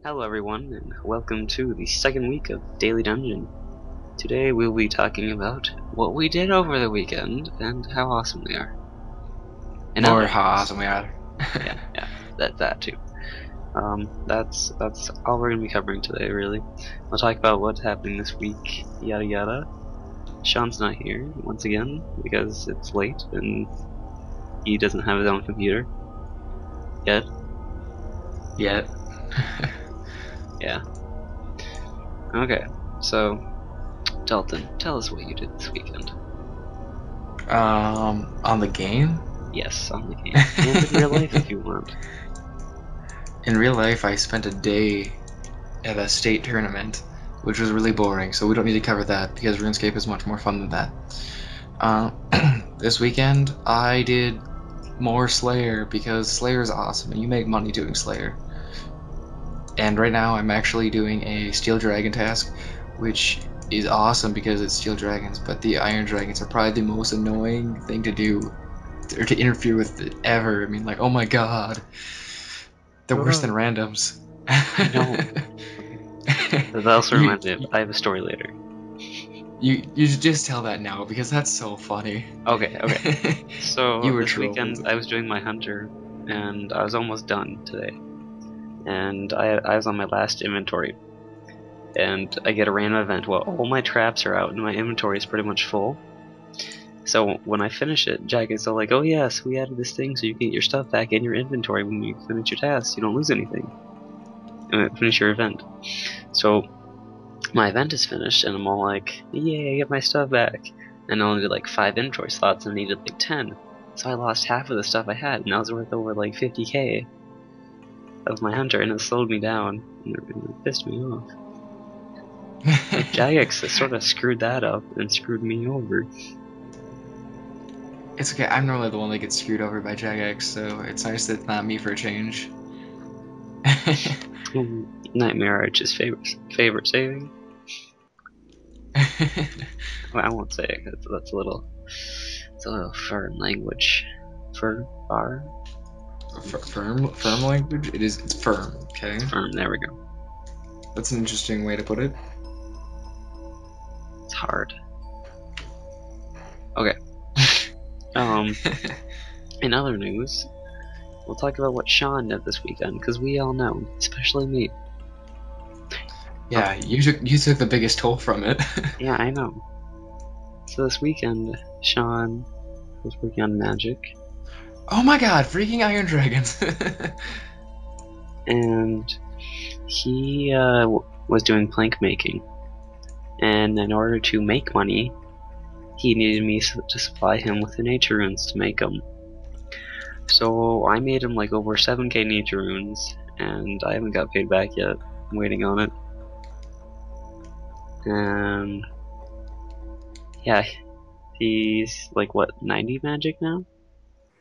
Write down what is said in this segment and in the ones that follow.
Hello everyone, and welcome to the second week of Daily Dungeon. Today we'll be talking about what we did over the weekend and how awesome we are. And Or other how things. awesome we are. Yeah, that too. That's all we're gonna be covering today, really. We'll talk about what's happening this week, yada yada. Sean's not here once again because it's late and he doesn't have his own computer yet. Yet. Yeah. Okay, so Dalton, tell us what you did this weekend. On the game? Yes, on the game. And in real life if you want. In real life, I spent a day at a state tournament, which was really boring, so we don't need to cover that because RuneScape is much more fun than that. Uh, this weekend, I did more Slayer because Slayer is awesome and you make money doing Slayer. And right now, I'm actually doing a Steel Dragon task, which is awesome because it's Steel Dragons, but the Iron Dragons are probably the most annoying thing to do or to interfere with ever. I mean, like, oh my god, they're worse than randoms. I know. That also you, reminds me of, I have a story later. you should just tell that now because that's so funny. Okay. You So were this weekend trolled. I was doing my hunter and I was almost done today. And I was on my last inventory. And I get a random event. Well, all my traps are out and my inventory is pretty much full. So when I finish it, Jack is all like, "Oh yes, we added this thing so you can get your stuff back in your inventory when you finish your task. You don't lose anything. Finish your event." So my event is finished and I'm all like, "Yay, I get my stuff back." And I only did like 5 inventory slots and I needed like 10. So I lost half of the stuff I had and I was worth over like 50k of my hunter and it slowed me down and it pissed me off. Like Jagex sort of screwed that up and screwed me over. It's okay. I'm normally the one that gets screwed over by Jagex, so it's nice that it's not me for a change. Nightmare Arch's favorite saving. Well, I won't say it because that's a little, it's a little foreign language. Far? Firm language. It's firm. Okay, Firm. There we go. that's an interesting way to put it. It's hard. Okay. In other news, we'll talk about what Sean did this weekend, because we all know, especially me. Yeah, you took the biggest toll from it. Yeah, I know. So this weekend, Sean was working on magic, Oh my god, freaking Iron Dragons! and he was doing plank making. And in order to make money, he needed me to supply him with the nature runes to make them. So I made him like over 7k nature runes, and I haven't got paid back yet. I'm waiting on it. And yeah, he's like what, 90 magic now?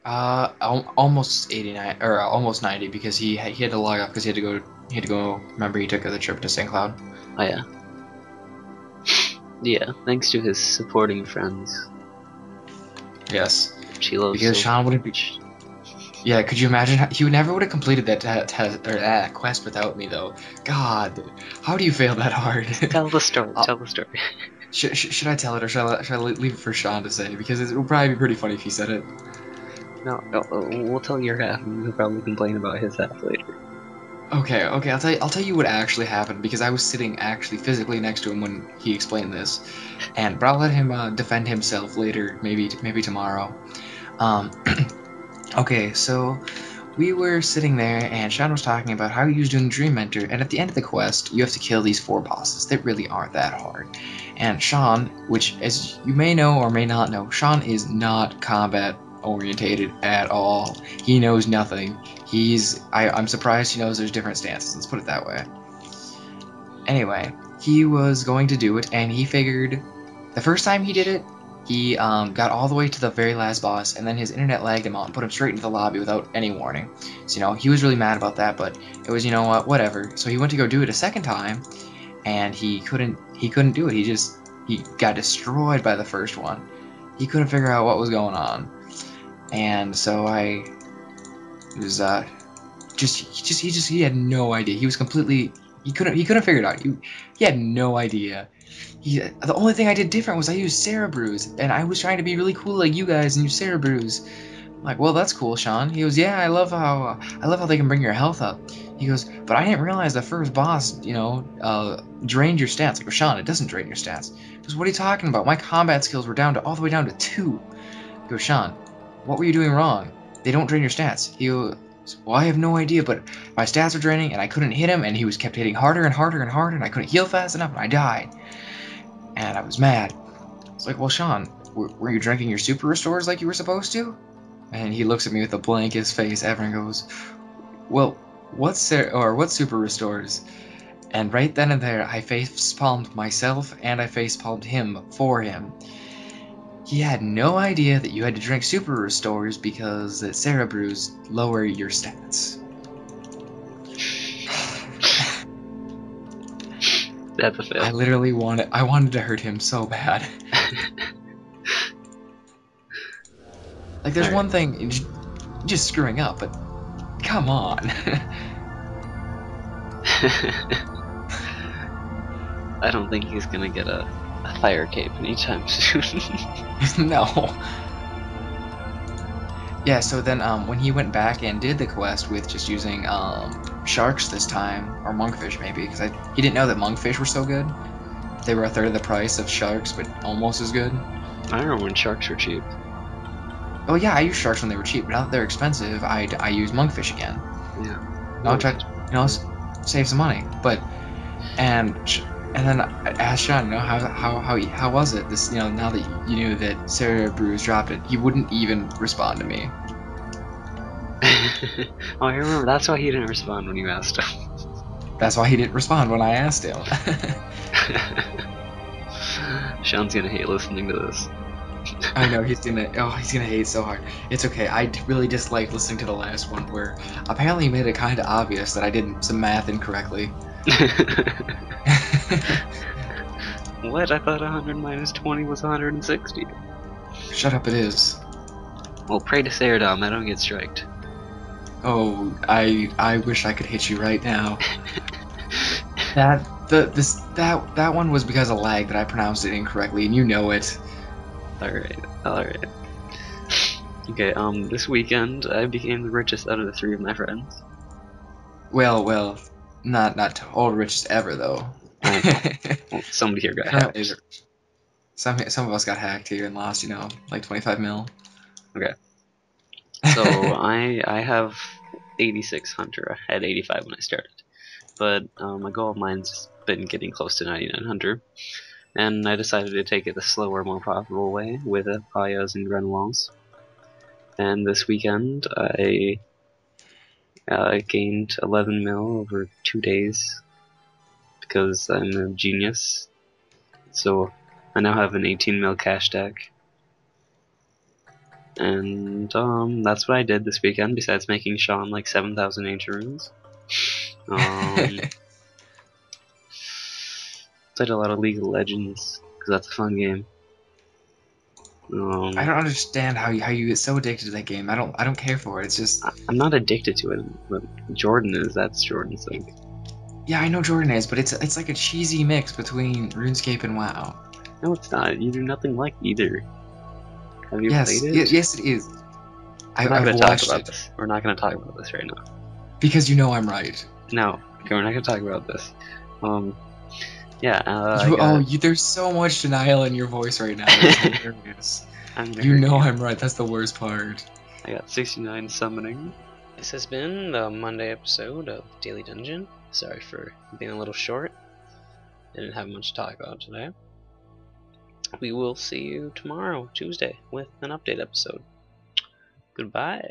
Almost 89 or almost 90 because he had to log off because he had to go. Remember, he took the trip to St. Cloud. Oh yeah. Yeah, thanks to his supporting friends. Yes, She loves because so Sean wouldn't be. much. Yeah, could you imagine? He would never would have completed that test or that quest without me, though. God, how do you fail that hard? Tell the story, uh, tell the story. should I tell it or should I leave it for Sean to say? Because it would probably be pretty funny if he said it. No, we'll tell your half and he'll probably complain about his half later. Okay, I'll tell you what actually happened because I was sitting actually physically next to him when he explained this, but I'll let him defend himself later, maybe tomorrow. Um, okay, so we were sitting there and Sean was talking about how he was doing Dream Mentor, and at the end of the quest, you have to kill these 4 bosses that really aren't that hard. And Sean, which as you may know or may not know, Sean is not combat orientated at all. He knows nothing. I'm surprised he knows there's different stances, let's put it that way. Anyway, he was going to do it, and he figured the first time he did it, he got all the way to the very last boss, and then his internet lagged him out and put him straight into the lobby without any warning. So, he was really mad about that, but it was, whatever. So he went to go do it a second time, and he couldn't do it. He got destroyed by the first one. He couldn't figure out what was going on. And so I was he had no idea. He was completely he couldn't figure it out. He had no idea. The only thing I did different was I used Cerebrews, and I was trying to be really cool like you guys and use Cerebrews. I'm like, well, that's cool, Sean. He goes, yeah, I love how they can bring your health up. He goes, but I didn't realize the first boss, drained your stats. I go, Sean, it doesn't drain your stats. He goes, what are you talking about? My combat skills were all the way down to 2. I go, Sean, what were you doing wrong? They don't drain your stats. He goes, well, I have no idea, but my stats were draining, and I couldn't hit him, and he kept hitting harder and harder and harder, and I couldn't heal fast enough, and I died. And I was mad. It's like, well, Sean, were you drinking your super restores like you were supposed to? And he looks at me with the blankest face ever and goes, well, what super restores? And right then and there, I face-palmed myself and I face-palmed him for him. He had no idea that you had to drink super restores because the Cerebrews lower your stats. That's a fail. I literally wanted to hurt him so bad. Like, there's one thing just screwing up, but come on. I don't think he's gonna get a fire cape anytime soon. No. Yeah, so then when he went back and did the quest with just using sharks this time, or monkfish maybe, because he didn't know that monkfish were so good. They were a third of the price of sharks, but almost as good. I remember when sharks were cheap. Oh yeah, I used sharks when they were cheap, but now that they're expensive, I use monkfish again. Yeah. I'll try to, save some money. And then I asked Sean, how was it? This, now that you knew that Cerebrews dropped it, he wouldn't even respond to me. Oh, I remember. That's why he didn't respond when you asked him. That's why he didn't respond when I asked him. Sean's gonna hate listening to this. I know, he's gonna hate so hard. It's okay, I really dislike listening to the last one where apparently he made it kinda obvious that I did some math incorrectly. What? I thought 100 minus 20 was 160. Shut up, it is. Well, pray to Ceradom, I don't get striked. Oh, I wish I could hit you right now. That one was because of lag that I pronounced it incorrectly, and you know it. Alright. Okay, this weekend I became the richest out of the 3 of my friends. Well, not all richest ever though. Well, somebody here got hacked. Some of us got hacked here and lost, like 25 mil. Okay. So I have 86 Hunter. I had 85 when I started, but my goal of mine's been getting close to 99 Hunter, and I decided to take it the slower, more profitable way with Payas and Grenwalls. And this weekend I gained 11 mil over 2 days because I'm a genius. So I now have an 18 mil cash deck. And that's what I did this weekend, besides making Sean like 7,000 ancient runes. Played a lot of League of Legends, because that's a fun game. I don't understand how you get so addicted to that game. I don't care for it. It's just I'm not addicted to it, but Jordan is. That's Jordan's thing. Yeah, I know Jordan is, but it's like a cheesy mix between RuneScape and WoW. No, it's not. You do nothing like either. Have you played it? Yes, it is. I've watched it. We're not going to talk about this right now. Because you know I'm right. No, okay, we're not going to talk about this. Yeah. There's so much denial in your voice right now. It's hilarious. You know I'm right. That's the worst part. I got 69 summoning. This has been the Monday episode of Daily Dungeon. Sorry for being a little short. I didn't have much to talk about today. We will see you tomorrow, Tuesday, with an update episode. Goodbye.